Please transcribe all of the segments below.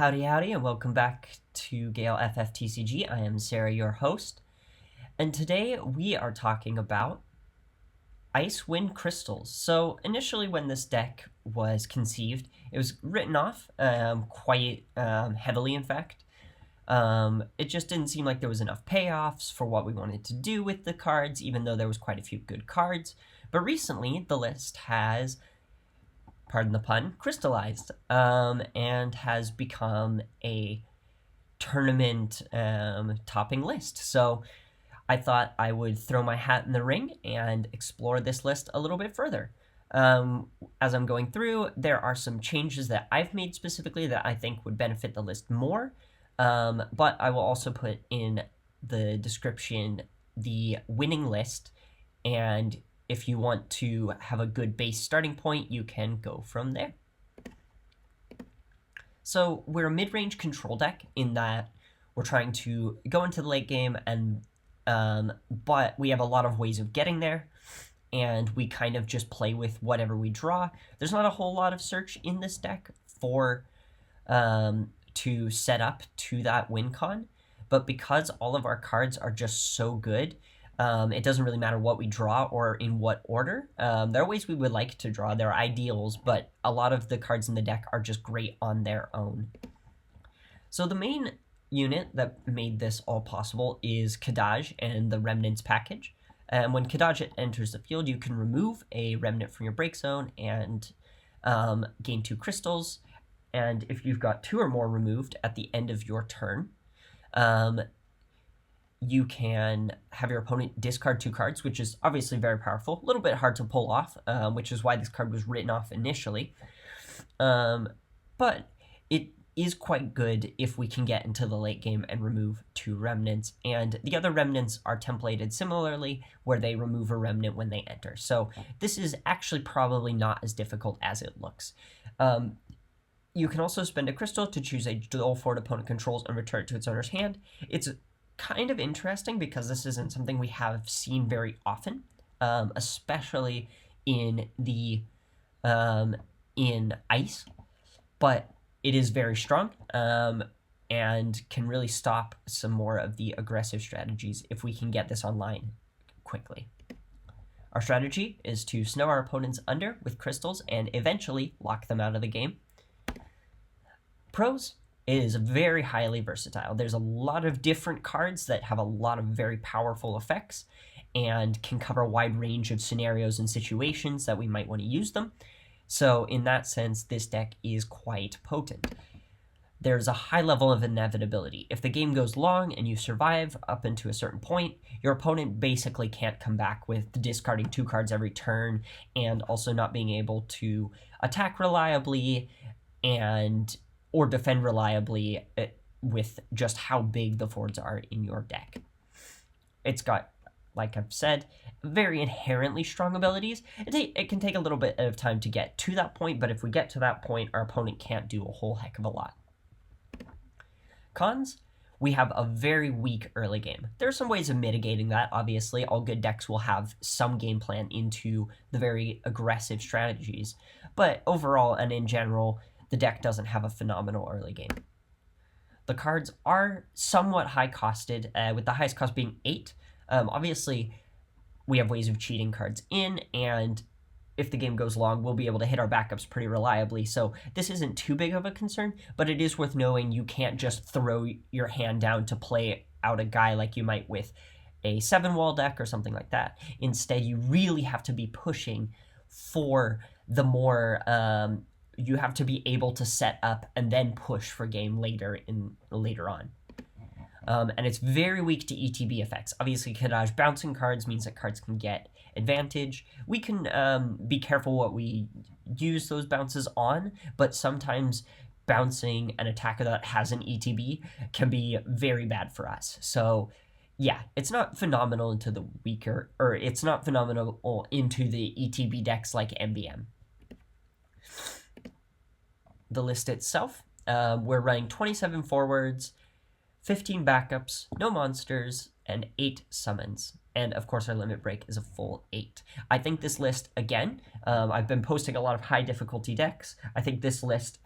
Howdy Howdy, and welcome back to Gale FFTCG. I am Serah, your host, and today we are talking about Ice Wind Crystals. So initially when this deck was conceived, it was written off quite heavily, in fact. It just didn't seem like there was enough payoffs for what we wanted to do with the cards, even though there was quite a few good cards. But recently, the list has, pardon the pun, crystallized, and has become a tournament topping list. So I thought I would throw my hat in the ring and explore this list a little bit further. As I'm going through, there are some changes that I've made specifically that I think would benefit the list more, but I will also put in the description the winning list, and if you want to have a good base starting point, you can go from there. So we're a mid-range control deck in that we're trying to go into the late game, and but we have a lot of ways of getting there, and we kind of just play with whatever we draw. There's not a whole lot of search in this deck for to set up to that win con, but because all of our cards are just so good, it doesn't really matter what we draw or in what order. There are ways we would like to draw. There are ideals, but a lot of the cards in the deck are just great on their own. So the main unit that made this all possible is Kadaj and the Remnants package. When Kadaj enters the field, you can remove a Remnant from your break zone and gain 2 crystals. And if you've got 2 or more removed at the end of your turn, you can have your opponent discard 2 cards, which is obviously very powerful. A little bit hard to pull off, which is why this card was written off initially. But it is quite good if we can get into the late game and remove 2 remnants. And the other remnants are templated similarly, where they remove a remnant when they enter. So this is actually probably not as difficult as it looks. You can also spend a crystal to choose a dual forward opponent controls and return it to its owner's hand. It's kind of interesting because this isn't something we have seen very often, especially in the in ice, but it is very strong and can really stop some more of the aggressive strategies if we can get this online quickly. Our strategy is to snow our opponents under with crystals and eventually lock them out of the game. Pros: it is very highly versatile. There's a lot of different cards that have a lot of very powerful effects and can cover a wide range of scenarios and situations that we might want to use them. So in that sense, this deck is quite potent. There's a high level of inevitability. If the game goes long and you survive up into a certain point, your opponent basically can't come back with discarding 2 cards every turn and also not being able to attack reliably or defend reliably with just how big the forwards are in your deck. It's got, like I've said, very inherently strong abilities. It can take a little bit of time to get to that point, but if we get to that point, our opponent can't do a whole heck of a lot. Cons: we have a very weak early game. There are some ways of mitigating that, obviously. All good decks will have some game plan into the very aggressive strategies, but overall and in general, the deck doesn't have a phenomenal early game. The cards are somewhat high-costed, with the highest cost being 8. Obviously, we have ways of cheating cards in, and if the game goes long, we'll be able to hit our backups pretty reliably, so this isn't too big of a concern, but it is worth knowing you can't just throw your hand down to play out a guy like you might with a 7-wall deck or something like that. Instead, you really have to be pushing for the more... you have to be able to set up and then push for game later on. And it's very weak to ETB effects. Obviously, Kadaj bouncing cards means that cards can get advantage. We can be careful what we use those bounces on, but sometimes bouncing an attacker that has an ETB can be very bad for us. So yeah, it's not phenomenal into the weaker, or it's not phenomenal into the ETB decks like MBM. The list itself, we're running 27 forwards, 15 backups, no monsters, and 8 summons. And of course our limit break is a full 8. I think this list, again, I've been posting a lot of high difficulty decks. I think this list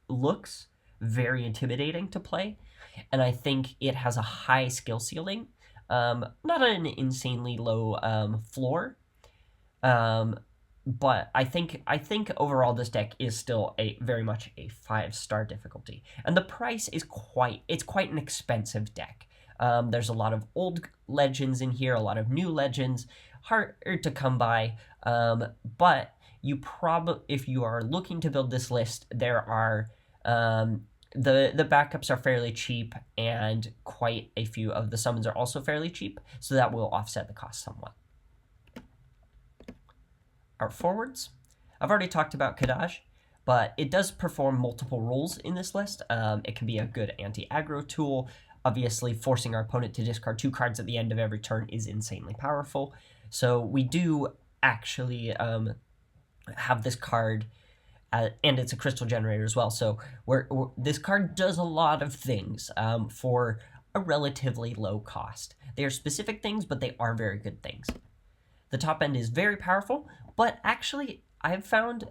looks very intimidating to play, and I think it has a high skill ceiling, not an insanely low floor, but I think overall this deck is still a very much a 5-star difficulty, and the price is quite an expensive deck. There's a lot of old legends in here, a lot of new legends, harder to come by, but you probably, if you are looking to build this list, there are the backups are fairly cheap, and quite a few of the summons are also fairly cheap, so that will offset the cost somewhat. Our forwards, I've already talked about Kadaj, but it does perform multiple roles in this list. It can be a good anti-aggro tool. Obviously, forcing our opponent to discard 2 cards at the end of every turn is insanely powerful. So we do actually have this card, and it's a crystal generator as well. So this card does a lot of things for a relatively low cost. They are specific things, but they are very good things. The top end is very powerful, but actually I've found,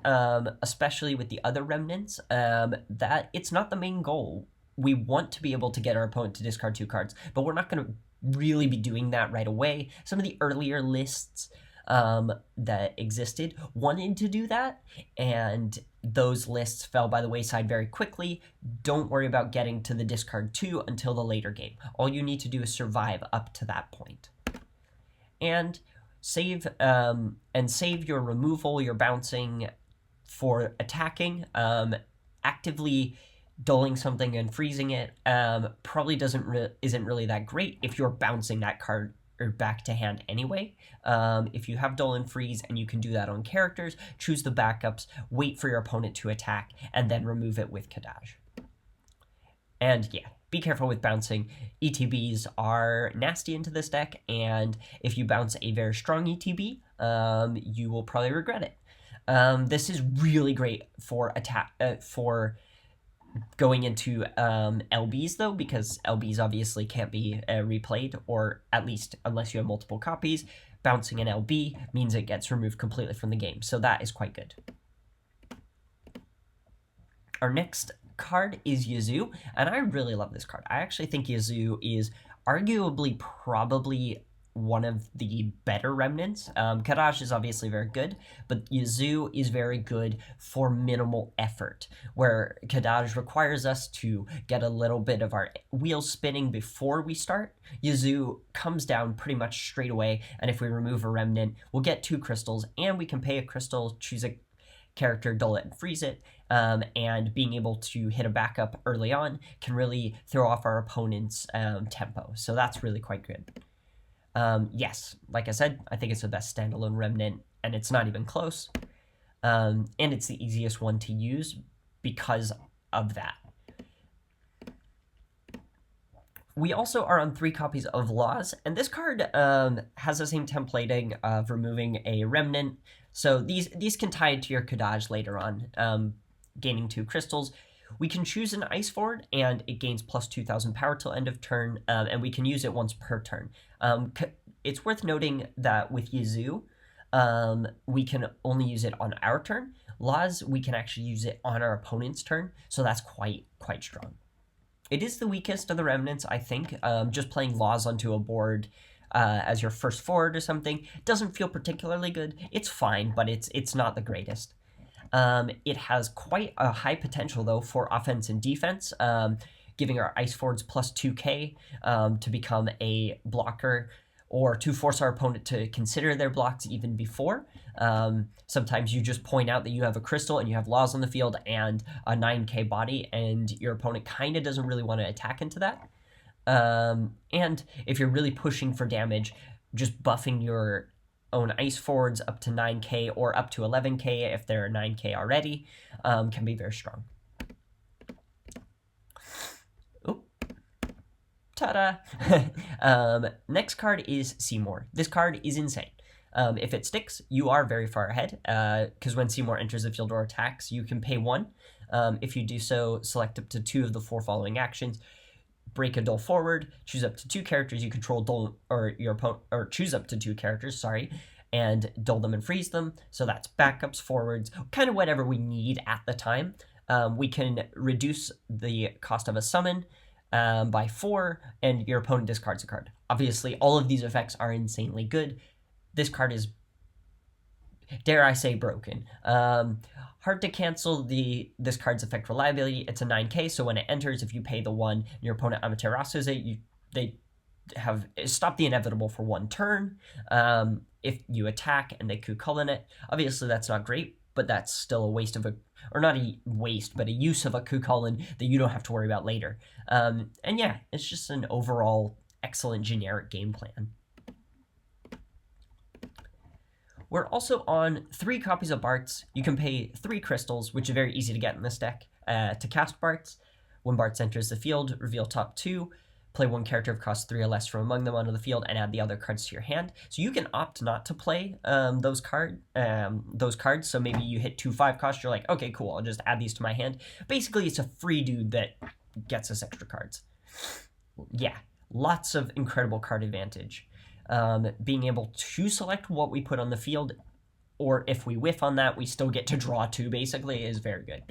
especially with the other remnants, that it's not the main goal. We want to be able to get our opponent to discard 2 cards, but we're not going to really be doing that right away. Some of the earlier lists that existed wanted to do that, and those lists fell by the wayside very quickly. Don't worry about getting to the discard 2 until the later game. All you need to do is survive up to that point. And save your removal, your bouncing for attacking. Actively dulling something and freezing it probably isn't really that great if you're bouncing that card or back to hand anyway. If you have dull and freeze and you can do that on characters, choose the backups, wait for your opponent to attack, and then remove it with Kadaj. And yeah, be careful with bouncing. ETBs are nasty into this deck, and if you bounce a very strong ETB, you will probably regret it. This is really great for for going into LBs, though, because LBs obviously can't be replayed, or at least unless you have multiple copies. Bouncing an LB means it gets removed completely from the game, so that is quite good. Our next card is Yazoo, and I really love this card. I actually think Yazoo is arguably probably one of the better remnants. Kadaj is obviously very good, but Yazoo is very good for minimal effort, where Kadaj requires us to get a little bit of our wheels spinning before we start. Yazoo comes down pretty much straight away, and if we remove a remnant, we'll get 2 crystals, and we can pay a crystal, choose a character, dull it, and freeze it, and being able to hit a backup early on can really throw off our opponent's tempo, so that's really quite good. Yes, like I said, I think it's the best standalone remnant, and it's not even close, and it's the easiest one to use because of that. We also are on 3 copies of Laws, and this card has the same templating of removing a remnant, so these can tie into your Kadaj later on, gaining 2 crystals. We can choose an ice forward, and it gains plus 2,000 power till end of turn, and we can use it once per turn. It's worth noting that with Yazoo, we can only use it on our turn. Laws, we can actually use it on our opponent's turn, so that's quite strong. It is the weakest of the remnants, I think. Just playing Laws onto a board as your first forward or something doesn't feel particularly good. It's fine, but it's not the greatest. It has quite a high potential, though, for offense and defense, giving our ice forwards plus 2k to become a blocker, or to force our opponent to consider their blocks even before. Sometimes you just point out that you have a crystal and you have Laws on the field and a 9k body, and your opponent kind of doesn't really want to attack into that. And if you're really pushing for damage, just buffing your own ice forwards up to 9k or up to 11k if they're 9k already can be very strong. Oh, ta-da! Next card is Seymour. This card is insane. If it sticks, you are very far ahead, because when Seymour enters the field or attacks, you can pay 1. If you do so, select up to 2 of the 4 following actions. Break a dull forward, choose up to 2 characters you control, dull, or your opponent, or choose up to 2 characters, sorry, and dull them and freeze them. So that's backups, forwards, kind of whatever we need at the time. we can reduce the cost of a summon by 4, and your opponent discards a card. Obviously, all of these effects are insanely good. This card is, dare I say, broken. Hard to cancel this card's effect reliability. It's a 9k, so when it enters, if you pay the 1, your opponent Amaterasu's it, they have stopped the inevitable for 1 turn. If you attack and they Kukulkan it, obviously that's not great, but that's still a waste of or not a waste, but a use of a Kukulkan that you don't have to worry about later. And yeah, it's just an overall excellent generic game plan. We're also on 3 copies of Bart's. You can pay 3 crystals, which is very easy to get in this deck, to cast Bart's. When Bart's enters the field, reveal top 2, play 1 character of cost 3 or less from among them onto the field, and add the other cards to your hand. So you can opt not to play those cards. So maybe you hit 2/5 cost, you're like, okay, cool, I'll just add these to my hand. Basically, it's a free dude that gets us extra cards. Yeah, lots of incredible card advantage. Being able to select what we put on the field, or if we whiff on that, we still get to draw 2, basically, is very good.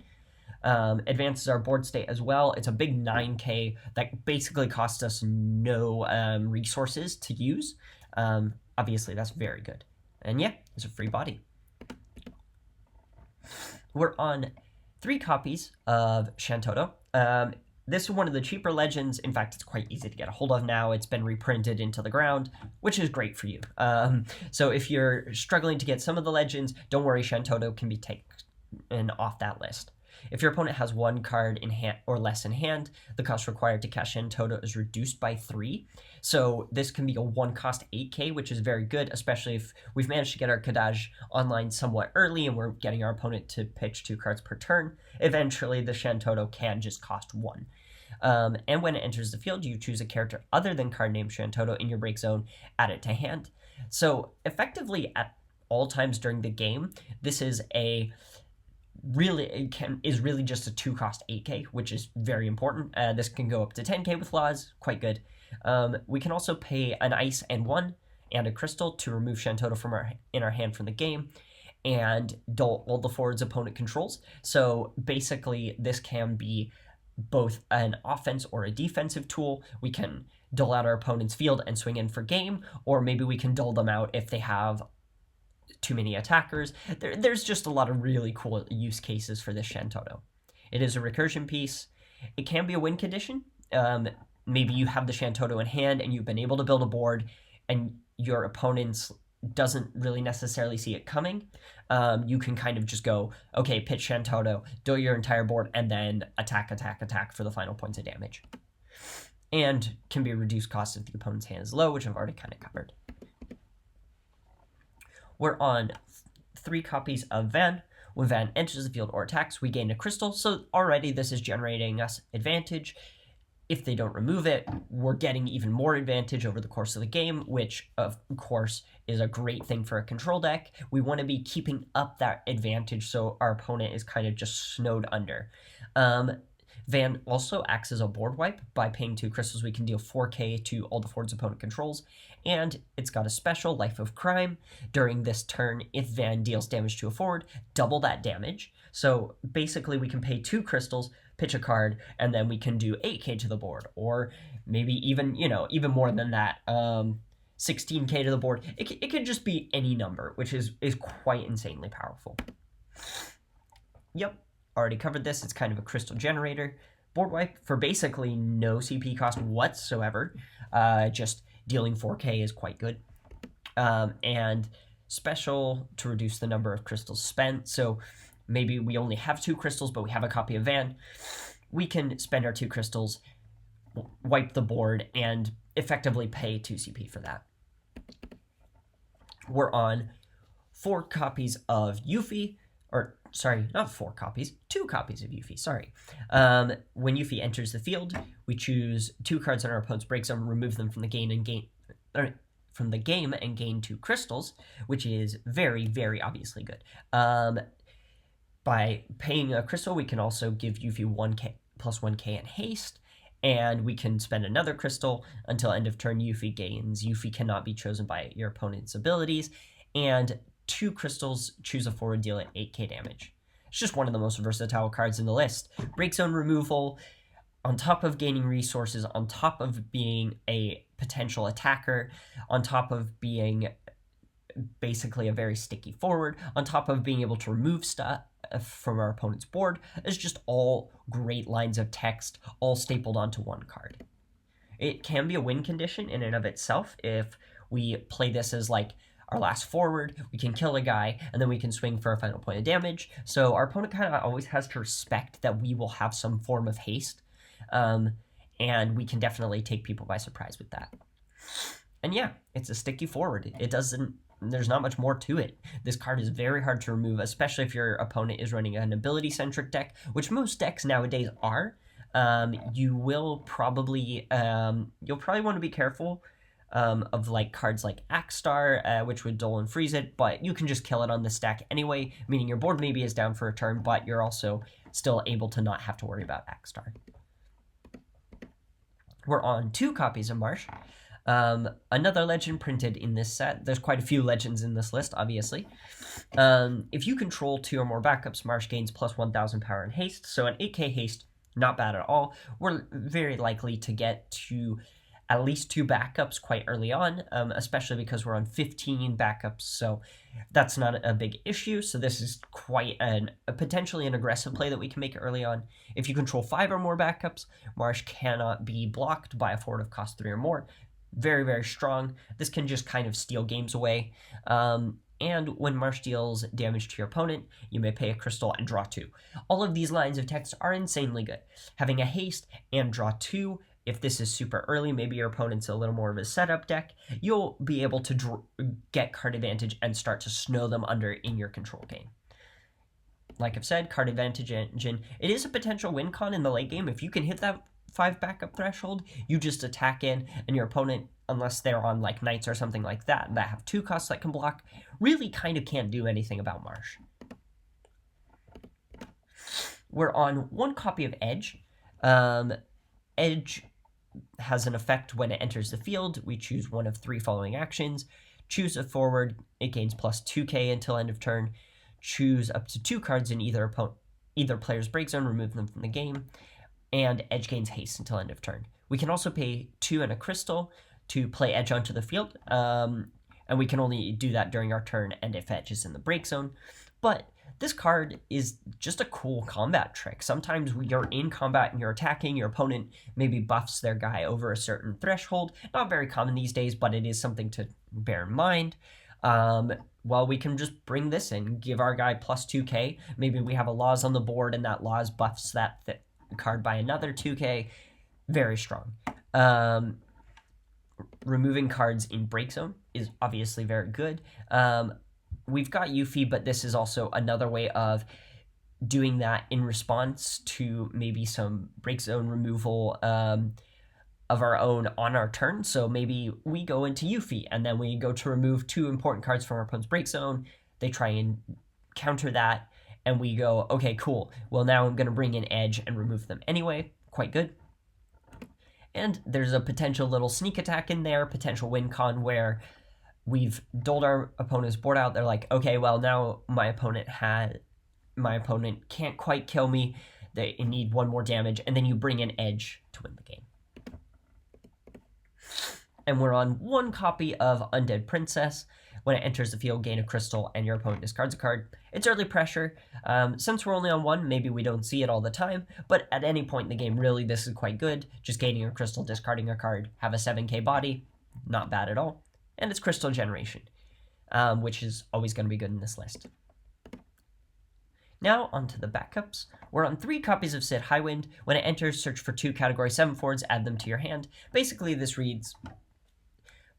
Advances our board state as well. It's a big 9k that basically costs us no resources to use. Obviously, that's very good. And yeah, it's a free body. We're on 3 copies of Shantoto. This is one of the cheaper legends. In fact, it's quite easy to get a hold of now. It's been reprinted into the ground, which is great for you. So if you're struggling to get some of the legends, don't worry, Shantoto can be taken off that list. If your opponent has 1 card in hand or less in hand, the cost required to cast Shantoto is reduced by 3. So this can be a 1-cost 8k, which is very good, especially if we've managed to get our Kadaj online somewhat early and we're getting our opponent to pitch 2 cards per turn. Eventually, the Shantoto can just cost 1. And when it enters the field, you choose a character other than card named Shantoto in your break zone, add it to hand. So effectively, at all times during the game, this is really just a 2-cost 8k, which is very important. This can go up to 10k with laws, quite good. We can also pay an ice and 1 and a crystal to remove Shantoto from our hand from the game, and dull all the forwards opponent controls. So basically, this can be both an offense or a defensive tool. We can dull out our opponent's field and swing in for game, or maybe we can dull them out if they have too many attackers. There's just a lot of really cool use cases for this Shantoto. It is a recursion piece. It can be a win condition. Maybe you have the Shantoto in hand and you've been able to build a board and your opponent's doesn't really necessarily see it coming. You can kind of just go, okay, pitch Shantoto, dull your entire board, and then attack for the final points of damage. And can be reduced cost if the opponent's hand is low, which I've already kind of covered. We're on 3 copies of Van. When Van enters the field or attacks, we gain a crystal, so already this is generating us advantage. If they don't remove it, we're getting even more advantage over the course of the game, which, of course, is a great thing for a control deck. We want to be keeping up that advantage so our opponent is kind of just snowed under. Van also acts as a board wipe. By paying 2 crystals, we can deal 4k to all the forwards opponent controls, and it's got a special Life of Crime. During this turn, if Van deals damage to a forward, double that damage. So basically, we can pay 2 crystals, pitch a card, and then we can do 8k to the board, or maybe even more than that, 16k to the board. It could just be any number, which is quite insanely powerful. Yep, already covered this. It's kind of a crystal generator. Board wipe for basically no CP cost whatsoever. Just dealing 4k is quite good. And special to reduce the number of crystals spent. So maybe we only have 2 crystals, but we have a copy of Van. We can spend our 2 crystals, wipe the board, and effectively pay 2 CP for that. We're on 4 copies of Yuffie, or sorry, not 4 copies, 2 copies of Yuffie, sorry. When Yuffie enters the field, we choose 2 cards on our opponent's break zone, remove them from the game and gain 2 crystals, which is very, very obviously good. By paying a crystal, we can also give Yuffie 1k plus 1k in haste, and we can spend another crystal until end of turn. Yuffie gains. Yuffie cannot be chosen by your opponent's abilities, and 2 crystals, choose a forward, deal at 8k damage. It's just one of the most versatile cards in the list. Break Zone removal, on top of gaining resources, on top of being a potential attacker, on top of being basically a very sticky forward, on top of being able to remove stuff from our opponent's board, is just all great lines of text, all stapled onto one card. It can be a win condition in and of itself if we play this as like our last forward, we can kill a guy, and then we can swing for a final point of damage. So our opponent kind of always has to respect that we will have some form of haste, and we can definitely take people by surprise with that. And yeah, it's a sticky forward. There's not much more to it. This card is very hard to remove, especially if your opponent is running an ability-centric deck, which most decks nowadays are. You'll probably want to be careful of like cards like Axstar, which would dull and freeze it, but you can just kill it on the stack anyway, meaning your board maybe is down for a turn, but you're also still able to not have to worry about Axstar. We're on 2 copies of Marsh. Another legend printed in this set. There's quite a few legends in this list, obviously. If you control 2 or more backups, Marsh gains plus 1,000 power and haste, so an 8k haste, not bad at all. We're very likely to get to at least 2 backups quite early on, especially because we're on 15 backups, so that's not a big issue. So this is quite potentially an aggressive play that we can make early on. If you control 5 or more backups, Marsh cannot be blocked by a forward of cost 3 or more. Very, very strong. This can just kind of steal games away. And when Marsh deals damage to your opponent, you may pay a crystal and draw 2. All of these lines of text are insanely good. Having a haste and draw 2, if this is super early, maybe your opponent's a little more of a setup deck, you'll be able to get card advantage and start to snow them under in your control game. Like I've said, card advantage engine, it is a potential win con in the late game. If you can hit that 5 backup threshold, you just attack in, and your opponent, unless they're on like knights or something like that have 2 costs that can block, really kind of can't do anything about Marsh. We're on 1 copy of Edge. Edge has an effect when it enters the field. We choose one of 3 following actions. Choose a forward, it gains plus 2k until end of turn. Choose up to 2 cards in either player's break zone, remove them from the game. And Edge gains haste until end of turn. We can also pay 2 and a crystal to play Edge onto the field, and we can only do that during our turn and if Edge is in the break zone. But this card is just a cool combat trick. Sometimes you're in combat and you're attacking, your opponent maybe buffs their guy over a certain threshold. Not very common these days, but it is something to bear in mind. Well, we can just bring this in, give our guy plus 2k. Maybe we have a Laws on the board and that Laws buffs that card by another 2k. Very strong. Removing cards in break zone is obviously very good. We've got Yuffie, but this is also another way of doing that in response to maybe some break zone removal of our own on our turn. So maybe we go into Yuffie, and then we go to remove 2 important cards from our opponent's break zone. They try and counter that, and we go, okay, cool. Well, now I'm going to bring in Edge and remove them anyway. Quite good. And there's a potential little sneak attack in there, potential win con where we've doled our opponent's board out. They're like, okay, well, now my opponent can't quite kill me. They need 1 more damage, and then you bring in Edge to win the game. And we're on 1 copy of Undead Princess. When it enters the field, gain a crystal, and your opponent discards a card. It's early pressure. Since we're only on 1, maybe we don't see it all the time, but at any point in the game, really, this is quite good. Just gaining a crystal, discarding a card, have a 7k body, not bad at all. And it's crystal generation, which is always going to be good in this list. Now, onto the backups. We're on 3 copies of Sid Highwind. When it enters, search for 2 category 7 forwards, add them to your hand. Basically, this reads,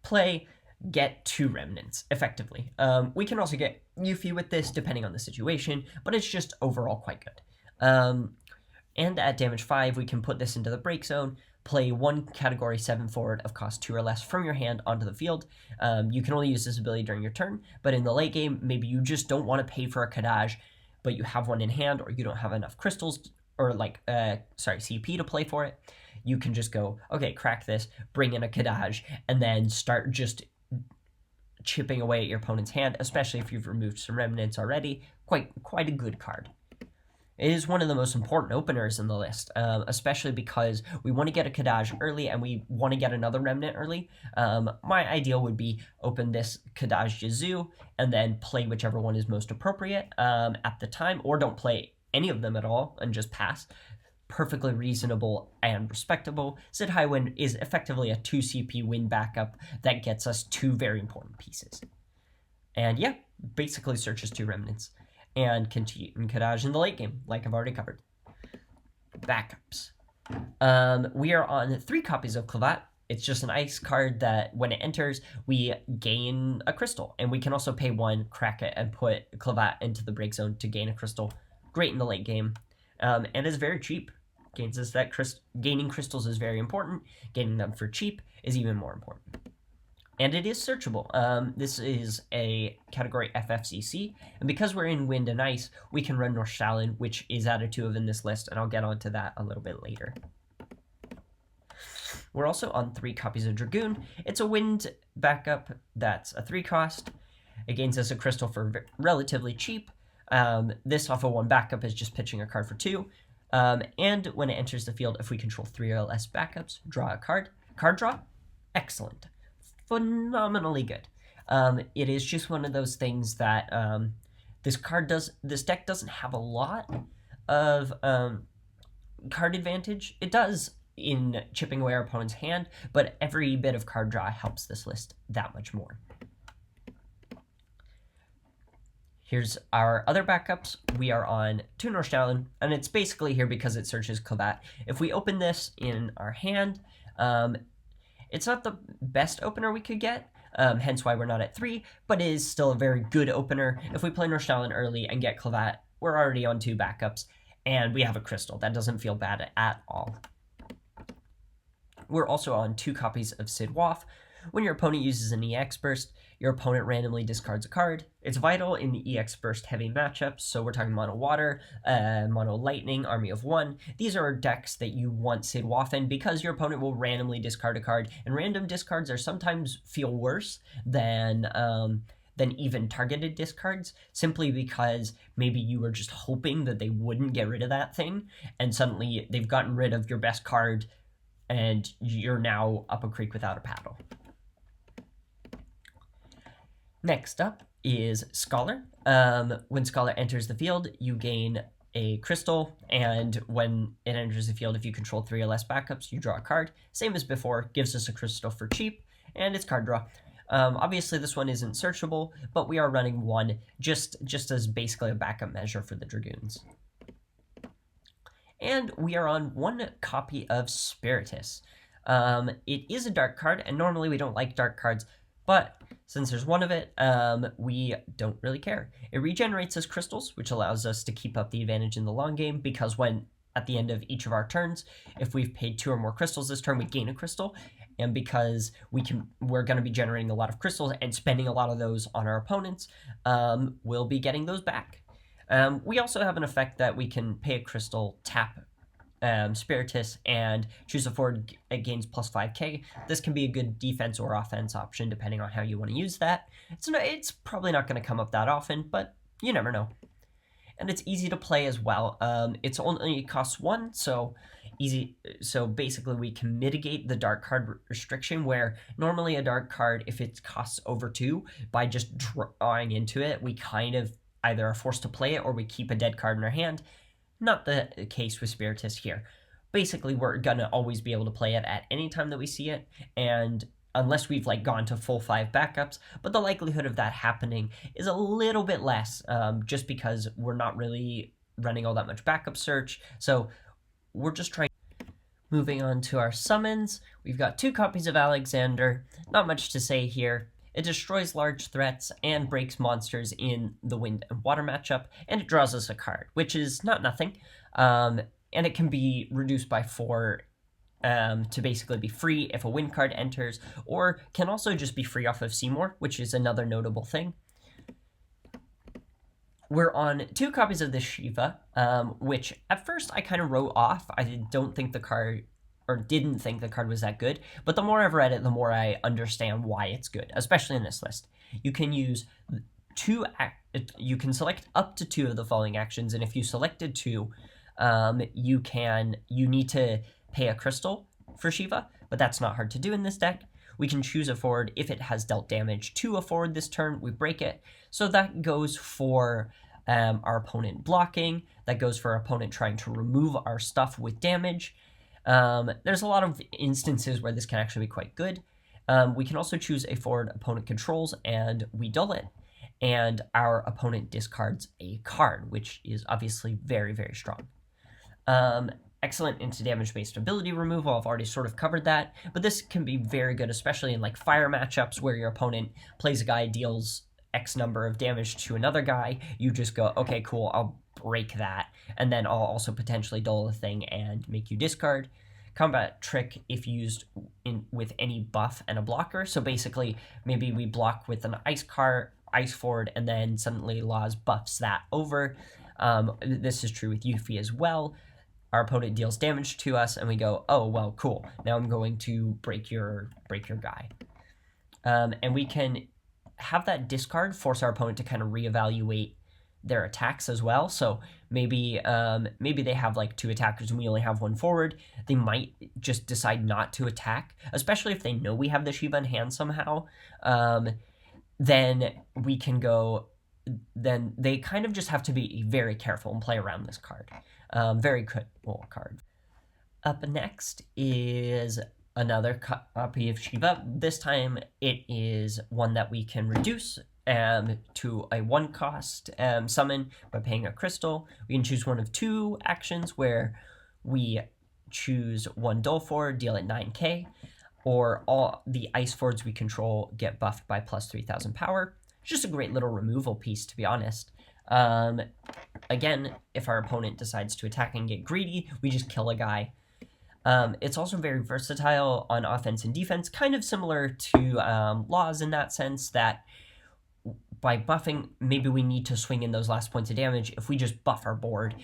play, get 2 remnants, effectively. We can also get Yuffie with this, depending on the situation, but it's just overall quite good. And at damage 5, we can put this into the break zone, play 1 category 7 forward of cost 2 or less from your hand onto the field. You can only use this ability during your turn, but in the late game, maybe you just don't want to pay for a Kadaj, but you have one in hand, or you don't have enough crystals, or CP to play for it. You can just go, okay, crack this, bring in a Kadaj, and then start just chipping away at your opponent's hand, especially if you've removed some remnants already. Quite a good card. It is one of the most important openers in the list, especially because we want to get a Kadaj early and we want to get another Remnant early. My ideal would be open this Kadaj Yazoo and then play whichever one is most appropriate at the time, or don't play any of them at all and just pass. Perfectly reasonable and respectable. Sid Highwind is effectively a 2 CP win backup that gets us 2 very important pieces. And yeah, basically searches 2 remnants. And Kenji and Kadaj in the late game, like I've already covered. Backups. We are on 3 copies of Clavat. It's just an ice card that when it enters, we gain a crystal. And we can also pay 1, crack it, and put Clavat into the break zone to gain a crystal. Great in the late game. And is very cheap. Gains us that gaining crystals is very important. Gaining them for cheap is even more important. And it is searchable. This is a category FFCC, and because we're in Wind and Ice, we can run Northshallen, which is added to in this list, and I'll get onto that a little bit later. We're also on 3 copies of Dragoon. It's a Wind backup that's a 3 cost. It gains us a crystal for relatively cheap. This off of 1 backup is just pitching a card for 2. And when it enters the field, if we control 3 or less backups, draw a card. Card draw? Excellent. Phenomenally good. It is just one of those things that this deck doesn't have a lot of card advantage. It does in chipping away our opponent's hand, but every bit of card draw helps this list that much more. Here's our other backups. We are on 2 Northshallen, and it's basically here because it searches Clavat. If we open this in our hand, it's not the best opener we could get, hence why we're not at 3, but it is still a very good opener. If we play Northshallen early and get Clavat, we're already on 2 backups, and we have a crystal. That doesn't feel bad at all. We're also on 2 copies of Sid Waff. When your opponent uses an EX Burst, your opponent randomly discards a card. It's vital in the EX Burst heavy matchups, so we're talking Mono Water, Mono Lightning, Army of 1. These are decks that you want Sid Waff in because your opponent will randomly discard a card, and random discards are sometimes feel worse than even targeted discards, simply because maybe you were just hoping that they wouldn't get rid of that thing, and suddenly they've gotten rid of your best card, and you're now up a creek without a paddle. Next up is Scholar. When Scholar enters the field, you gain a crystal, and when it enters the field, if you control 3 or less backups, you draw a card. Same as before, gives us a crystal for cheap, and it's card draw. Obviously, this one isn't searchable, but we are running 1 just as basically a backup measure for the Dragoons. And we are on 1 copy of Spiritus. It is a dark card, and normally we don't like dark cards, but since there's 1 of it, we don't really care. It regenerates as crystals, which allows us to keep up the advantage in the long game, because when at the end of each of our turns, if we've paid 2 or more crystals this turn, we gain a crystal, and because we're going to be generating a lot of crystals and spending a lot of those on our opponents, we'll be getting those back. We also have an effect that we can pay a crystal, tap Spiritus, and choose a forward. It gains plus 5k. This can be a good defense or offense option depending on how you want to use that. It's probably not going to come up that often, but you never know. And it's easy to play as well. It's only costs 1, so easy. So basically we can mitigate the dark card restriction, where normally a dark card, if it costs over 2, by just drawing into it, we kind of either are forced to play it or we keep a dead card in our hand. Not the case with Spiritus here. Basically, we're gonna always be able to play it at any time that we see it, and unless we've gone to full 5 backups, but the likelihood of that happening is a little bit less, just because we're not really running all that much backup search, so we're just trying. Moving on to our summons, we've got 2 copies of Alexander. Not much to say here. It destroys large threats and breaks monsters in the wind and water matchup, and it draws us a card, which is not nothing. And it can be reduced by 4 to basically be free if a wind card enters, or can also just be free off of Seymour, which is another notable thing. We're on 2 copies of the Shiva, which at first I kind of wrote off. I don't think the card, or didn't think the card was that good, but the more I've read it, the more I understand why it's good, especially in this list. You can use you can select up to 2 of the following actions, and if you selected 2, you need to pay a crystal for Shiva, but that's not hard to do in this deck. We can choose a forward. If it has dealt damage to a forward this turn, we break it. So that goes for our opponent blocking. That goes for our opponent trying to remove our stuff with damage. There's a lot of instances where this can actually be quite good. We can also choose a forward opponent controls, and we dull it. And our opponent discards a card, which is obviously very, very strong. Excellent into damage-based ability removal. I've already sort of covered that, but this can be very good, especially in like fire matchups where your opponent plays a guy, deals X number of damage to another guy. You just go, okay, cool, I'll break that, and then I'll also potentially dull the thing and make you discard. Combat trick if used with any buff and a blocker. So basically, maybe we block with an ice forward, and then suddenly Laws buffs that over. This is true with Yuffie as well. Our opponent deals damage to us, and we go, oh, well, cool. Now I'm going to break your guy. And we can have that discard force our opponent to kind of reevaluate their attacks as well. So maybe they have like 2 attackers and we only have 1 forward. They might just decide not to attack, especially if they know we have the Shiva in hand somehow. Then we can go. Then they kind of just have to be very careful and play around this card. Very cool card. Up next is another copy of Shiva. This time it is one that we can reduce to a 1-cost summon by paying a crystal. We can choose one of 2 actions where we choose 1 dull forward, deal it 9k, or all the ice forwards we control get buffed by plus 3,000 power. It's just a great little removal piece, to be honest. Again, if our opponent decides to attack and get greedy, we just kill a guy. It's also very versatile on offense and defense, kind of similar to Laws in that sense that by buffing, maybe we need to swing in those last points of damage. If we just buff our board,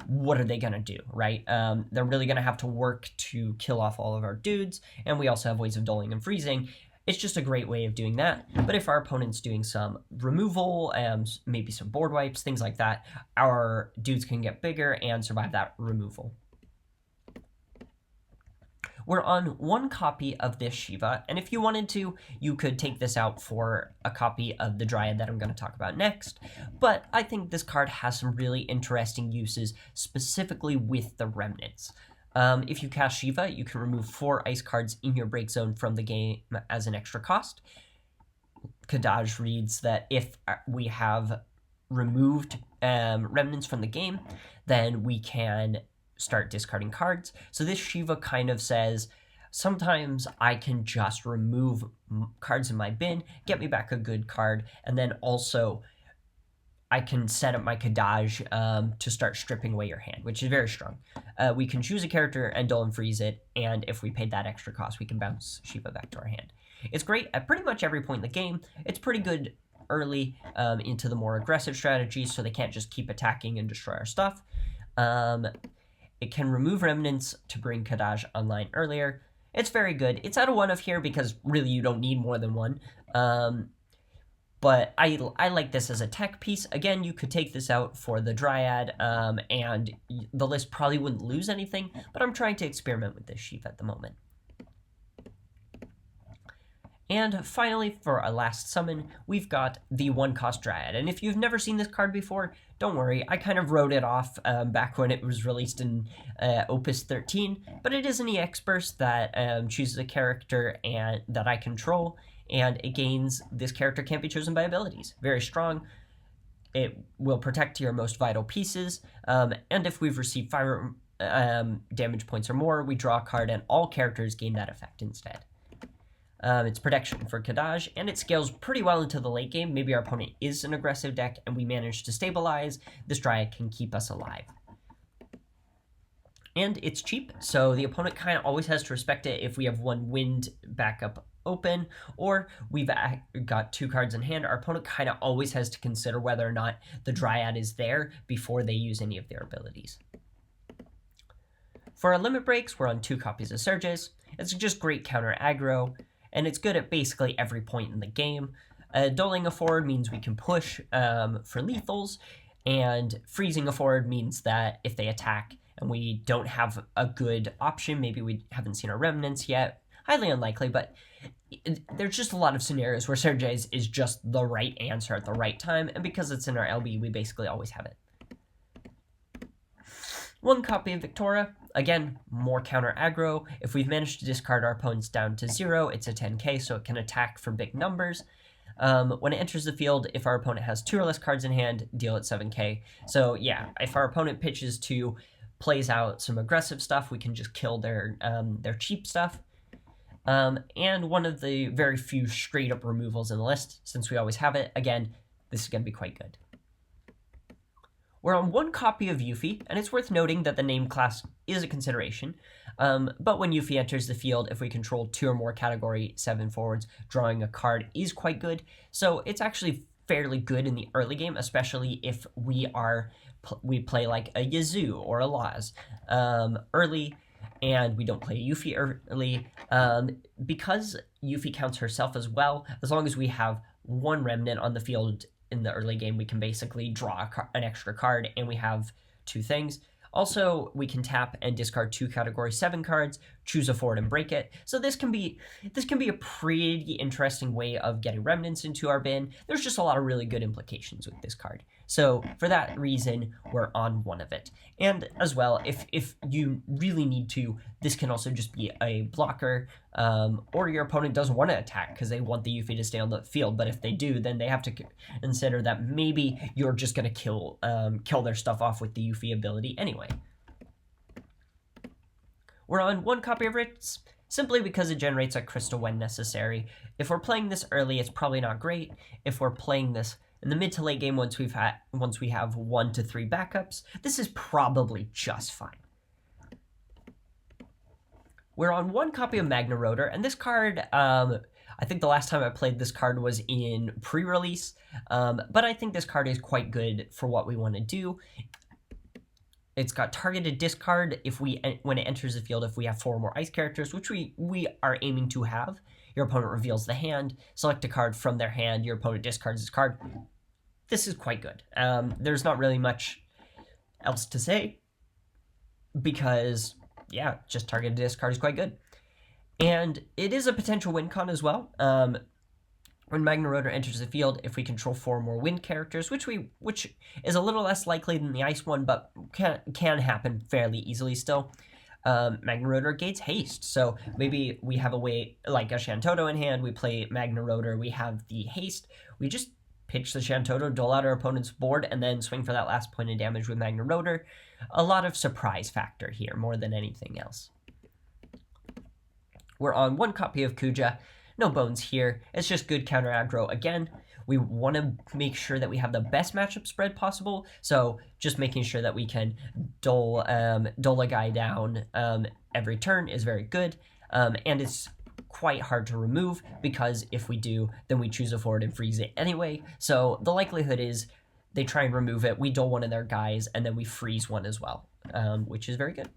what are they going to do, right? They're really going to have to work to kill off all of our dudes, and we also have ways of dulling and freezing. It's just a great way of doing that. But if our opponent's doing some removal, maybe some board wipes, things like that, our dudes can get bigger and survive that removal. We're on 1 copy of this Shiva, and if you wanted to, you could take this out for a copy of the Dryad that I'm going to talk about next, but I think this card has some really interesting uses, specifically with the Remnants. If you cast Shiva, you can remove 4 ice cards in your break zone from the game as an extra cost. Kadaj reads that if we have removed Remnants from the game, then we can start discarding cards. So this Shiva kind of says, sometimes I can just remove cards in my bin, get me back a good card, and then also I can set up my Kadaj to start stripping away your hand, which is very strong. We can choose a character and dull and freeze it, and if we paid that extra cost, we can bounce Shiva back to our hand. It's great at pretty much every point in the game. It's pretty good early into the more aggressive strategies, so they can't just keep attacking and destroy our stuff. It can remove Remnants to bring Kadaj online earlier. It's very good. It's out of 1 of here because really you don't need more than 1. But I like this as a tech piece. Again, you could take this out for the Dryad, and the list probably wouldn't lose anything, but I'm trying to experiment with this Shiva at the moment. And finally, for our last summon, we've got the 1-cost Dryad. And if you've never seen this card before, don't worry. I kind of wrote it off back when it was released in Opus 13, but it is an EX burst that chooses a character and that I control, and it gains this character can't be chosen by abilities. Very strong. It will protect your most vital pieces, and if we've received 5 damage points or more, we draw a card and all characters gain that effect instead. It's protection for Kadaj, and it scales pretty well into the late game. Maybe our opponent is an aggressive deck, and we manage to stabilize. This Dryad can keep us alive. And it's cheap, so the opponent kind of always has to respect it if we have 1 wind backup open, or we've got 2 cards in hand. Our opponent kind of always has to consider whether or not the Dryad is there before they use any of their abilities. For our limit breaks, we're on 2 copies of Surges. It's just great counter aggro, and it's good at basically every point in the game. Doling a forward means we can push for lethals, and freezing a forward means that if they attack and we don't have a good option, maybe we haven't seen our remnants yet, highly unlikely, but there's just a lot of scenarios where Serah is just the right answer at the right time, and because it's in our LB, we basically always have it. 1 copy of Victoria. Again, more counter aggro. If we've managed to discard our opponents down to 0, it's a 10k, so it can attack for big numbers. When it enters the field, if our opponent has 2 or less cards in hand, deal it 7k. So yeah, if our opponent pitches to plays out some aggressive stuff, we can just kill their cheap stuff. And one of the very few straight-up removals in the list, since we always have it. Again, this is going to be quite good. We're on 1 copy of Yuffie, and it's worth noting that the name class is a consideration. But when Yuffie enters the field, if we control 2 or more Category 7 forwards, drawing a card is quite good. So it's actually fairly good in the early game, especially if we play like a Yazoo or a Laz early, and we don't play Yuffie early. Because Yuffie counts herself as well, as long as we have 1 remnant on the field in the early game, we can basically draw an extra card, and we have 2 things. Also, we can tap and discard 2 Category 7 cards, choose a forward and break it. So this can be a pretty interesting way of getting remnants into our bin. There's just a lot of really good implications with this card. So for that reason, we're on 1 of it. And as well, if you really need to, this can also just be a blocker, or your opponent doesn't want to attack because they want the Yuffie to stay on the field. But if they do, then they have to consider that maybe you're just going to kill their stuff off with the Yuffie ability anyway. We're on 1 copy of Ritz, simply because it generates a crystal when necessary. If we're playing this early, it's probably not great. If we're playing this in the mid to late game, once we have 1 to 3 backups, this is probably just fine. We're on 1 copy of Magna Rotor, and this card, I think the last time I played this card was in pre-release, but I think this card is quite good for what we want to do. It's got targeted discard when it enters the field if we have 4 or more ice characters, which we are aiming to have. Your opponent reveals the hand, select a card from their hand, your opponent discards this card. This is quite good. There's not really much else to say because, yeah, just targeted discard is quite good. And it is a potential win con as well. When Magna Rotor enters the field, if we control 4 or more wind characters, which is a little less likely than the ice one, but can happen fairly easily still, Magna Rotor gates haste. So maybe we have a way, like a Shantoto in hand, we play Magna Rotor, we have the haste, we just pitch the Shantoto, dole out our opponent's board, and then swing for that last point of damage with Magna Rotor. A lot of surprise factor here, more than anything else. We're on 1 copy of Kuja. No bones here. It's just good counter aggro. Again, we want to make sure that we have the best matchup spread possible. So just making sure that we can dole a guy down every turn is very good. And it's quite hard to remove because if we do, then we choose a forward and freeze it anyway. So the likelihood is they try and remove it. We dole one of their guys, and then we freeze one as well, which is very good.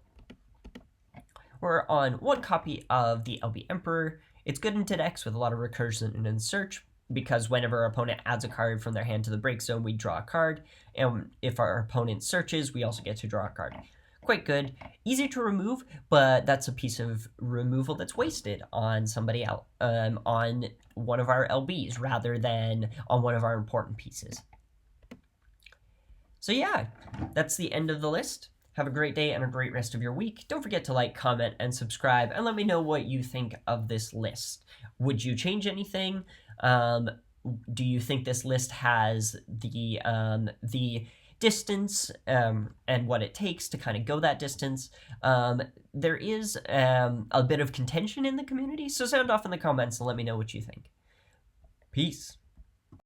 We're on 1 copy of the LB Emperor. It's good into decks with a lot of recursion and search because whenever our opponent adds a card from their hand to the break zone, we draw a card. And if our opponent searches, we also get to draw a card. Quite good. Easy to remove, but that's a piece of removal that's wasted on somebody else, on one of our LBs rather than on one of our important pieces. So yeah, that's the end of the list. Have a great day and a great rest of your week. Don't forget to like, comment, and subscribe, and let me know what you think of this list. Would you change anything? Do you think this list has the distance and what it takes to kind of go that distance? There is a bit of contention in the community, so sound off in the comments and let me know what you think. Peace.